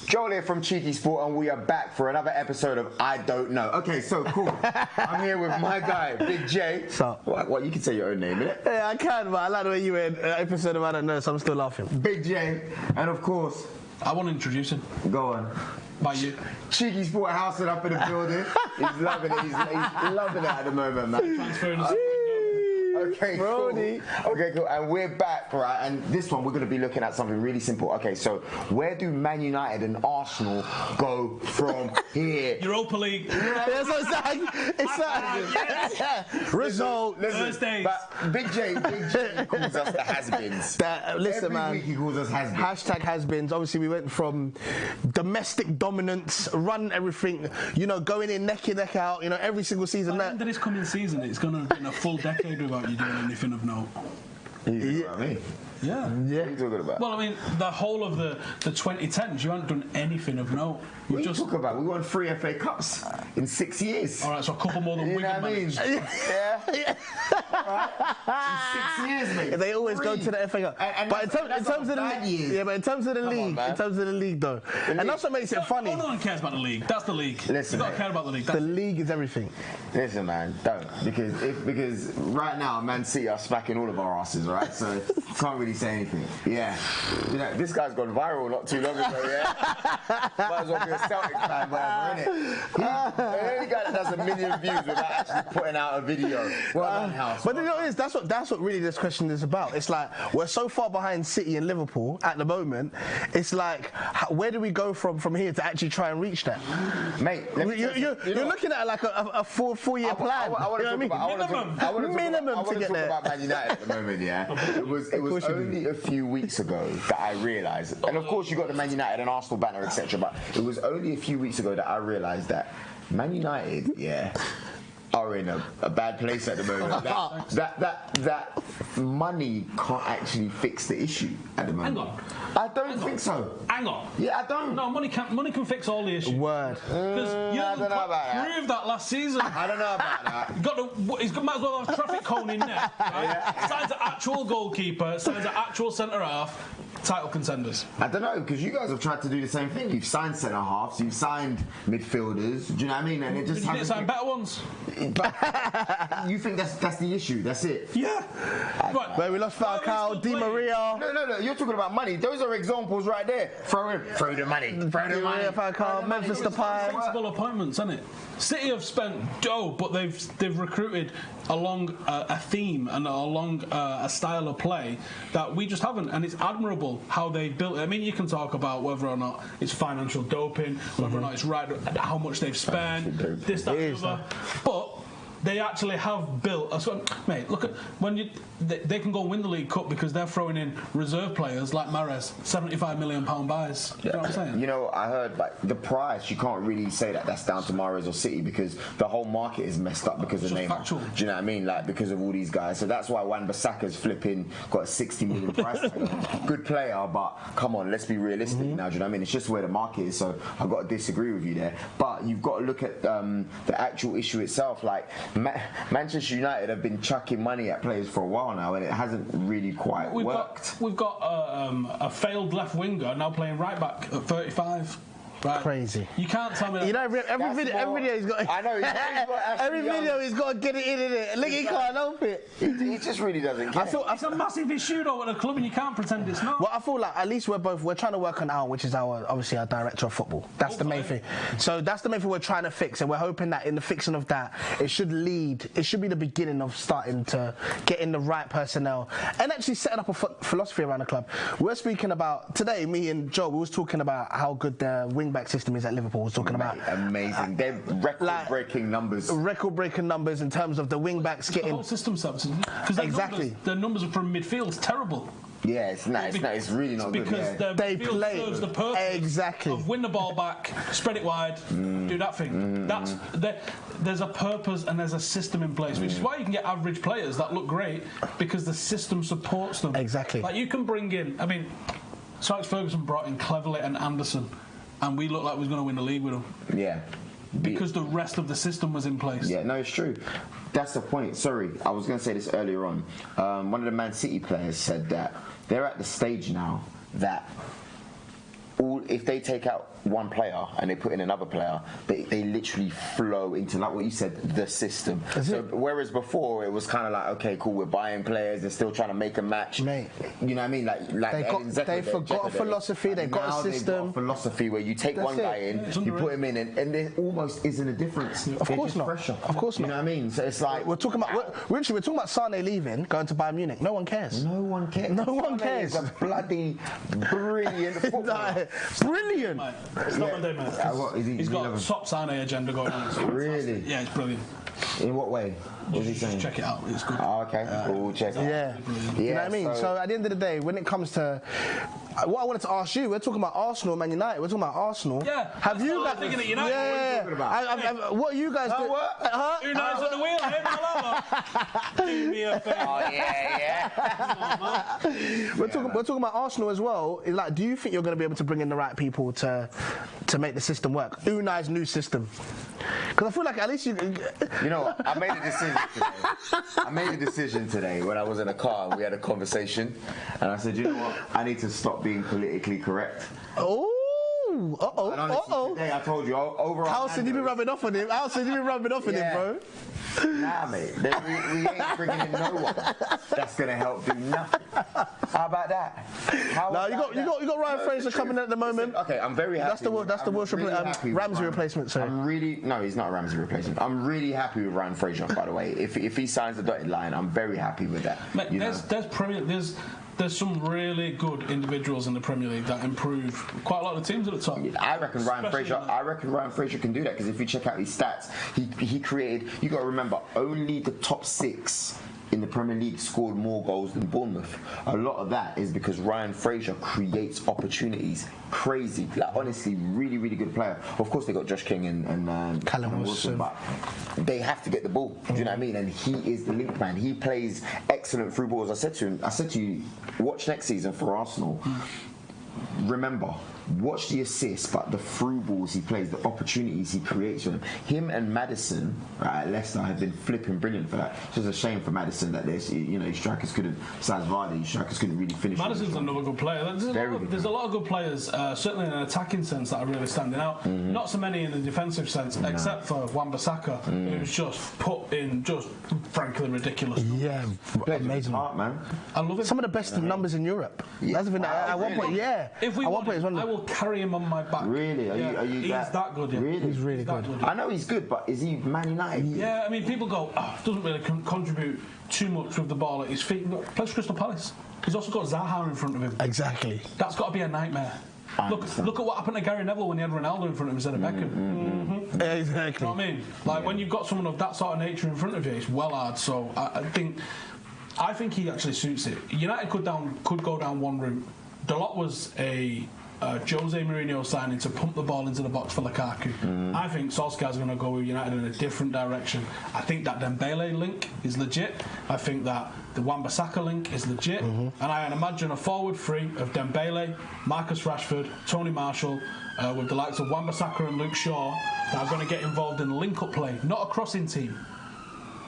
Joel here from CheekySport, and we are back for another episode of I Don't Know. Okay, so cool. I'm here with my guy, Big J. So, what? You can say your own name, innit? Yeah, I can, but I like the way you went episode of I Don't Know, so I'm still laughing. Big J, and of course, I want to introduce him. Go on. By you. CheekySport HOWSON'S up in the building. He's loving it. He's loving it at the moment, man. Transferring us. Okay, cool. Okay, cool. And we're back, right? And this one, we're going to be looking at something really simple. Okay, so where do Man United and Arsenal go from here? Europa League. Yeah, so it's like result. Thursdays. But Big J calls us the has-beens. Listen, Every man. week he calls us has-beens. Hashtag has-beens. Obviously, we went from domestic dominance, run everything, going in neck in, neck out, every single season. By the end of this coming season, it's going to have been a full decade without you doing anything of note. You know what I mean? Yeah. What are you talking about? Well, I mean, the whole of the 2010s, you haven't done anything of note. What are you talking about? We won 3 FA Cups in 6 years. All right, so a couple more than you know Wigan. What I mean? Yeah. Right. In 6 years, mate. They always go to the FA Cup. But in terms of the league, yeah, but in terms of the league, though, and that's what makes it funny. No one cares about the league. That's the league. Listen, you got to care about the league. The league is everything. Listen, man, don't because right now Man City are smacking all of our asses, right? So can't really say anything. Yeah, this guy's gone viral not too long ago. Yeah, might as well be a Celtic fan, whatever, innit? The only guy that does 1 million views without actually putting out a video. But you know what it is? That's what really this question is about. It's like we're so far behind City and Liverpool at the moment. It's like where do we go from here to actually try and reach that? Mate, you're looking at like a four-year plan. I want to talk about Man United at the moment. Yeah, it was only a few weeks ago that I realised, and of course you got the Man United and Arsenal banner, etc. But it was only a few weeks ago that I realised that Man United, are in a bad place at the moment. That money can't actually fix the issue at the moment. Hang on. I don't think so. Hang on. Yeah, I don't. No, money can fix all the issues. Word. Because you I don't know about proved that last season. I don't know about that. He's might as well have a traffic cone in there. Right? Signs an actual goalkeeper, signs an actual centre half. Title contenders. I don't know, because you guys have tried to do the same thing. You've signed centre halves, you've signed midfielders. Do you know what I mean? And it just you need to sign better ones. But you think that's the issue? That's it? Yeah. Right. Where we lost Falcao, Di Maria. No. You're talking about money. Those are examples right there. Throw the money. Throw the money. Falcao, Memphis Depay. Sensible appointments, isn't it? City have spent dough, but they've recruited along a theme and along a style of play that we just haven't, and it's admirable how they've built it. I mean, you can talk about whether or not it's financial doping, whether or not it's right, how much they've spent, this, that, and the other, but they actually have built mate, look at when they can go win the League Cup because they're throwing in reserve players like Mahrez, £75 million buys. You know what I'm saying? I heard the price, you can't really say that's down to Mahrez or City because the whole market is messed up because of Neymar. Factual. Do you know what I mean? Because of all these guys. So that's why Wan-Bissaka's flipping got a 60 million price tag. Good player, but come on, let's be realistic now. Do you know what I mean? It's just where the market is. So I've got to disagree with you there. But you've got to look at the actual issue itself. Manchester United have been chucking money at players for a while now, and it hasn't really quite worked. We've got a failed left winger now playing right back at 35. Right. Crazy. You can't tell me that. Every video he's got. I know. Every video he's got to get it in it. Look, he can't help it. He just really doesn't care. It's a massive issue though at the club, and you can't pretend it's not. Well, I feel like at least we're trying to work on Al, which is obviously our director of football. That's the main thing. So that's the main thing we're trying to fix, and we're hoping that in the fixing of that, it should be the beginning of starting to get in the right personnel and actually setting up a philosophy around the club. We're speaking about today. Me and Joe, we was talking about how good the wing-back system is at Liverpool. Was talking about amazing. They're record-breaking numbers. Record-breaking numbers in terms of the wing-backs getting. The whole system subs, because exactly. The numbers from midfield is terrible. Yeah, it's really not good. Because they play serves the purpose of win the ball back, spread it wide, do that thing. There's a purpose and there's a system in place, which is why you can get average players that look great because the system supports them. Exactly. Like you can bring in. I mean, Sir Alex Ferguson brought in Cleverley and Anderson, and we looked like we was going to win the league with them. Yeah. Because the rest of the system was in place. Yeah, no, it's true. That's the point. Sorry, I was going to say this earlier on. One of the Man City players said that they're at the stage now that if they take out one player and they put in another player, they literally flow into, like what you said, the system. So whereas before it was kind of like, okay, cool, we're buying players, they're still trying to make a match. Mate, you know what I mean? They forgot a philosophy. They got a system. They've got a philosophy where you take one guy in, you put him in, and there almost isn't a difference. Of course not. Pressure. Of course not. You know what I mean? So it's like we're talking about Sane leaving, going to Bayern Munich. No one cares. No one cares. No one cares. He's a bloody brilliant footballer. Brilliant. It's not one day, man. He's got a top Sane agenda going on. Really? Yeah, it's brilliant. In what way? What's he saying? Check it out. It's good. Oh, okay. We'll check it out. Yeah. You know what I mean? So at the end of the day, when it comes to what I wanted to ask you, we're talking about Arsenal, Man United. We're talking about Arsenal. Yeah. Have you guys? Thinking of United. Yeah. What are you talking about? What you guys do? Who knows on the wheel? Do me a favour. Oh yeah. We're talking about Arsenal as well. Like, do you think you're going to be able to bring in the right people to make the system work? Unai's new system. Because I feel like at least you know what? I made a decision today. I made a decision today when I was in a car and we had a conversation, and I said, you know what? I need to stop being politically correct. Oh. Today I told you over. How soon you been rubbing off on him? How soon you been rubbing off on him, bro? Nah, mate. We ain't bringing in no one that's gonna help do nothing. How about that? You got Ryan Fraser coming in at the moment. Listen, okay, I'm very happy. That's the Welsh Ramsey replacement. Sorry. No, he's not a Ramsey replacement. I'm really happy with Ryan Fraser. By the way, if he signs the dotted line, I'm very happy with that. Mate, there's some really good individuals in the Premier League that improve quite a lot of the teams at the top. I reckon Ryan Fraser can do that, because if you check out his stats, he created. You got to remember, only the top 6 in the Premier League scored more goals than Bournemouth. A lot of that is because Ryan Fraser creates opportunities. Crazy, like honestly, really, really good player. Of course, they got Josh King and Callum Wilson, but they have to get the ball. Do you know what I mean? And he is the link man. He plays excellent through balls. I said to you, watch next season for Arsenal. Remember, watch the assists, but the through balls he plays, the opportunities he creates for them. Him and Maddison at Leicester have been flipping brilliant for that. It's just a shame for Maddison that his strikers couldn't, besides Vardy, his strikers couldn't really finish. Maddison's another good player. There's a lot of good players, certainly in an attacking sense, that are really standing out. Mm-hmm. Not so many in the defensive sense, except for Wan-Bissaka, who's just put in just frankly ridiculous numbers. Yeah, amazing. Heart, man. I love it. Some of the best numbers in Europe. Yeah. That's the thing. At one point, yeah. If we want him, I will carry him on my back. Really? Are you he's that good, yeah. Really? He's really good. I know he's good, but is he Man United? Yeah, I mean, people go, doesn't really contribute too much with the ball at his feet. Plays Crystal Palace. He's also got Zaha in front of him. Exactly. That's got to be a nightmare. Look at what happened to Gary Neville when he had Ronaldo in front of him instead of Beckham. Mm-hmm. Exactly. You know what I mean? Like when you've got someone of that sort of nature in front of you, it's well hard. So I think he actually suits it. United could go down one route. Dalot was a Jose Mourinho signing to pump the ball into the box for Lukaku. I think Solskjaer's going to go with United in a different direction. I think that Dembele link is legit. I think that the Wan-Bissaka link is legit. And I imagine a forward three of Dembele, Marcus Rashford, Tony Marshall, with the likes of Wan-Bissaka and Luke Shaw, that are going to get involved in link-up play, not a crossing team,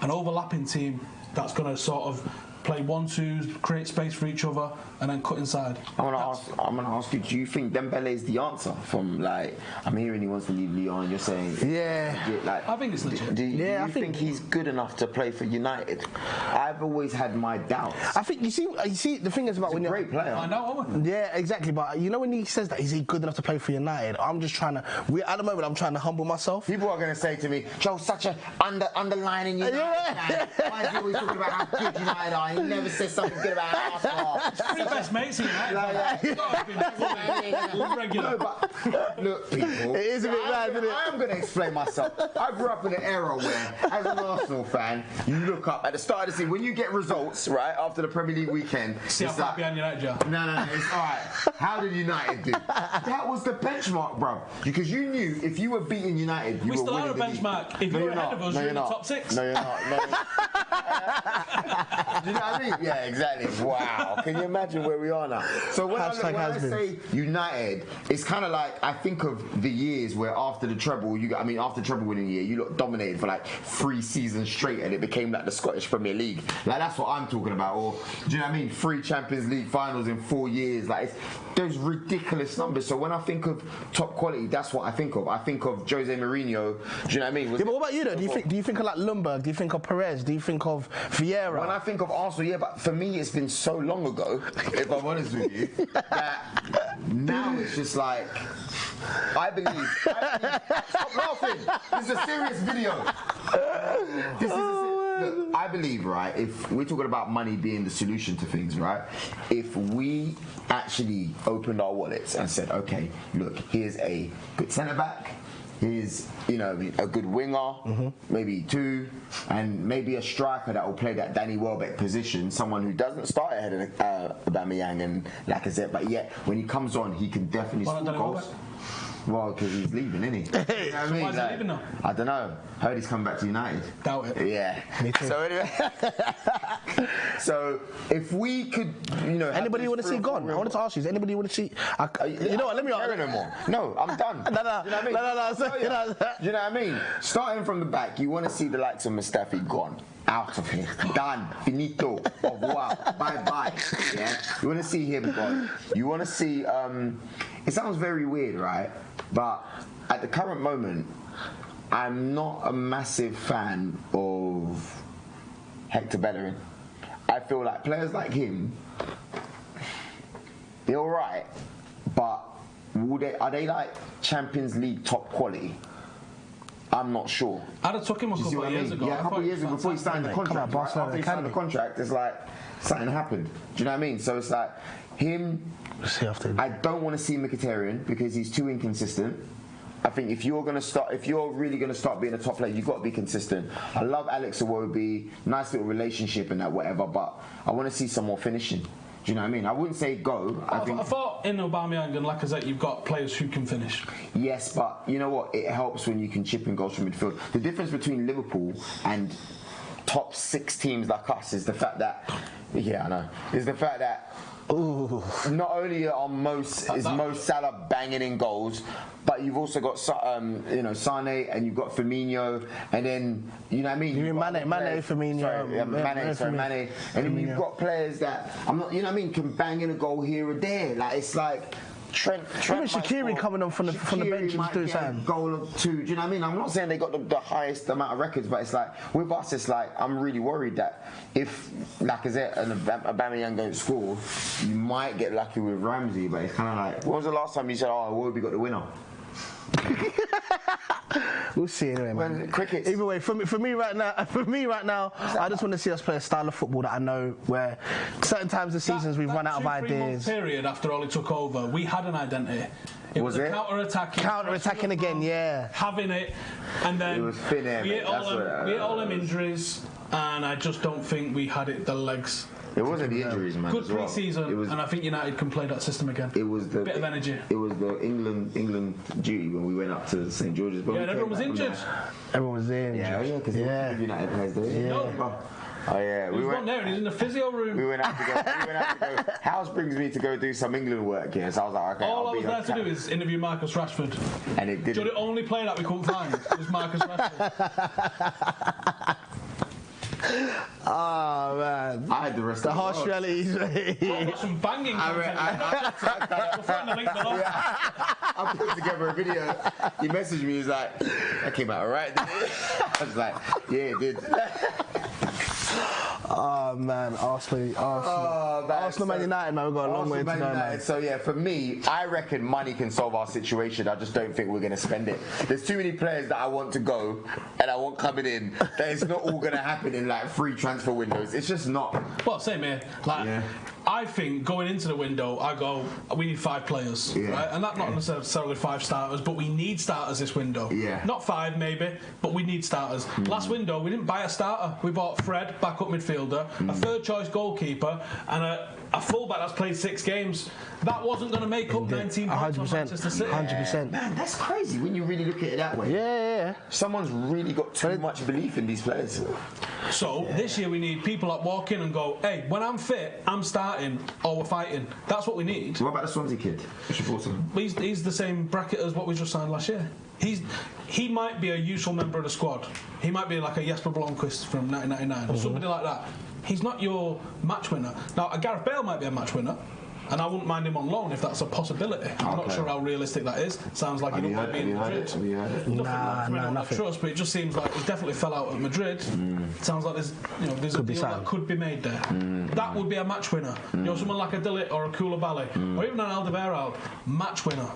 an overlapping team that's going to sort of play 1-2s, create space for each other, and then cut inside. I'm gonna ask you. Do you think Dembele is the answer? From I'm hearing he wants to leave Lyon. You're saying, yeah. I think it's legit. Do you think he's good enough to play for United? I've always had my doubts. I think you see the thing is about he's when a you're great player. I know. Yeah, exactly. But you know when he says that, is he good enough to play for United? I'm just trying to. At the moment, I'm trying to humble myself. People are going to say to me, Joe, such a underlining United fan. Why is he always talking about how good United are? He never says something good about Arsenal. Three best mates here, right? No, but look, people. It is a bit bad, isn't it? I am going to explain myself. I grew up in an era where, as an Arsenal fan, you look up at the start of the season when you get results, right, after the Premier League weekend. See how far behind United, Joe. No, it's all right. How did United do? That was the benchmark, bro. Because you knew if you were beating United, you were winning the league. We still are a benchmark. If you were ahead of us, you're in the top 6. No, you're not. No. Did know what I mean? Yeah, exactly. Wow. Can you imagine where we are now? So when I say United, it's kind of like I think of the years where after the treble, after treble winning year, you look dominated for like 3 seasons straight, and it became like the Scottish Premier League. Like that's what I'm talking about. Or do you know what I mean? 3 Champions League finals in 4 years. Like it's those ridiculous numbers. So when I think of top quality, that's what I think of. I think of Jose Mourinho. Do you know what I mean? Yeah, but what about you though? Do you think of like Lundberg? Do you think of Perez? Do you think of Vieira? When I think of Arsenal, yeah, but for me it's been so long ago, if I'm honest with you, that now it's just like I believe stop laughing. This is a serious video. Look, I believe, right, if we're talking about money being the solution to things, right, if we actually opened our wallets and said, okay, look, here's a good centre-back, here's, a good winger, maybe 2, and maybe a striker that will play that Danny Welbeck position, someone who doesn't start ahead of Aubameyang and Lacazette, but yet, when he comes on, he can definitely score goals. Well, because he's leaving, isn't he? You know what I mean? Why is he leaving now? I don't know. Heard he's coming back to United. Doubt it. Yeah. Me too. So anyway, so if we could, anybody you want to see gone? I wanted to ask you: is anybody you want to see? You know what? Let me ask. No more. No, I'm done. No. Do you know what I mean? Do you know what I mean? Starting from the back, you want to see the likes of Mustafi gone. Out of here. Done. Finito. Au revoir. Bye-bye. Yeah? You want to see him gone. You want to see... it sounds very weird, right? But at the current moment, I'm not a massive fan of Hector Bellerin. I feel like players like him, they're all right, but are they like Champions League top quality? I'm not sure. I'd have took him a couple of years ago. Yeah, a couple of years ago before he signed the contract. After he signed the contract, it's like something happened. Do you know what I mean? So it's like him. I don't want to see Mkhitaryan because he's too inconsistent. I think if you're really gonna start being a top player, you've got to be consistent. I love Alex Iwobi, nice little relationship and that whatever, but I want to see some more finishing. Do you know what I mean? I wouldn't say go. I thought in Aubameyang and Lacazette you've got players who can finish. Yes, but you know what? It helps when you can chip in goals from midfield. The difference between Liverpool and top 6 teams like us is the fact that, Ooh. Not only is Mo Salah banging in goals, but you've also got Sane and you've got Firmino, and then you know what I mean. You mean Mane, Firmino, Mane, and then you've got players that can bang in a goal here or there. Like it's like. Trent even Shaqiri coming on from the bench and doing something. Goal of 2. Do you know what I mean? I'm not saying they got the highest amount of records, but it's like with us, it's like I'm really worried that if Lacazette and Aubameyang don't score, you might get lucky with Ramsey. But it's kind of like, when was the last time you said, "Oh, Iwobi got the winner"? We'll see anyway, man. Cricket. Either way, for me right now, I just want to see us play a style of football that I know where certain times of seasons we've run out of ideas. Period after Ollie took over, we had an identity. It was counter-attacking again, yeah. Having it, and then it was thin we hit all them injuries, and I just don't think we had the legs. It wasn't the injuries, man. Good pre-season, and I think United can play that system again. It was the bit of energy. It was the England duty when we went up to St George's. Yeah, and everyone was injured. Everyone was in. Yeah, because United players there. No. Oh yeah, we went there and he's in the physio room. We went out to go. House brings me to go do some England work here, so I was like, okay. All I was there to do is interview Marcus Rashford. And it didn't. The only player that we couldn't find was Marcus Rashford. Oh man! I had the rest of the harsh realities. Some banging. I put together a video. He messaged me. He's like, "That came out alright." I was like, "Yeah, it did." Oh man, Arsenal, Man United, man, we've got a long way to go, man. So yeah, for me, I reckon money can solve our situation. I just don't think we're going to spend it. There's too many players that I want to go and I want coming in that it's not all going to happen in like 3 transfer windows. It's just not. Well, same here. I think going into the window, we need 5 players, right? And that's not necessarily 5 starters, but we need starters this window. Yeah. Not 5 maybe, but we need starters. Last window, we didn't buy a starter. We bought Fred, backup midfielder, a third choice goalkeeper, and a fullback that's played 6 games. That wasn't going to make up 19 points on Manchester City. 100%. Man, that's crazy when you really look at it that way. Yeah. Someone's really got too much belief in these players. So this year we need people that walk in and go, hey, when I'm fit, I'm starting or we're fighting. That's what we need. What about the Swansea kid? What's your thoughts on him? He's the same bracket as what we just signed last year. He might be a useful member of the squad. He might be like a Jesper Blomqvist from 1999 or somebody like that. He's not your match winner. Now, a Gareth Bale might be a match winner, and I wouldn't mind him on loan if that's a possibility. I'm not sure how realistic that is. Sounds like he don't want to be in Madrid. Have you heard it? Nothing. Trust, but it just seems like he definitely fell out at Madrid. Sounds like there's a deal that could be made there. That would be a match winner. Someone like a Dillit or a Koulibaly, or even an Alderweireld, match winner.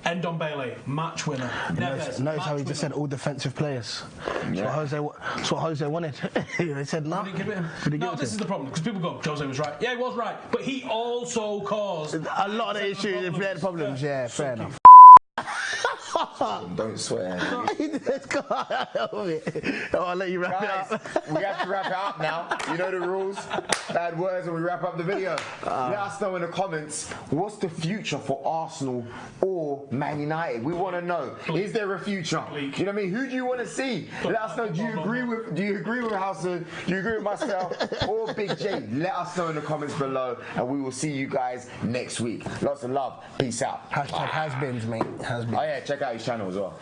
Endon Bailey, match winner. Notice how he just said all defensive players. That's what Jose wanted. They said no. Didn't give it him. No, this is the problem, because people go, Jose was right. Yeah, he was right, but he also caused a lot of the issues, if he had problems. Yeah, fair enough. Don't swear. I'll let you wrap it up. We have to wrap it up now. You know the rules. Bad words and we wrap up the video. Let us know in the comments, what's the future for Arsenal or Man United? We want to know. Is there a future? You know what I mean? Who do you want to see? Let us know. Do you agree with Howson? Do you agree with myself or Big J? Let us know in the comments below, and we will see you guys next week. Lots of love. Peace out. #hasbeens, mate. Has been. Oh yeah, check out his channel as well.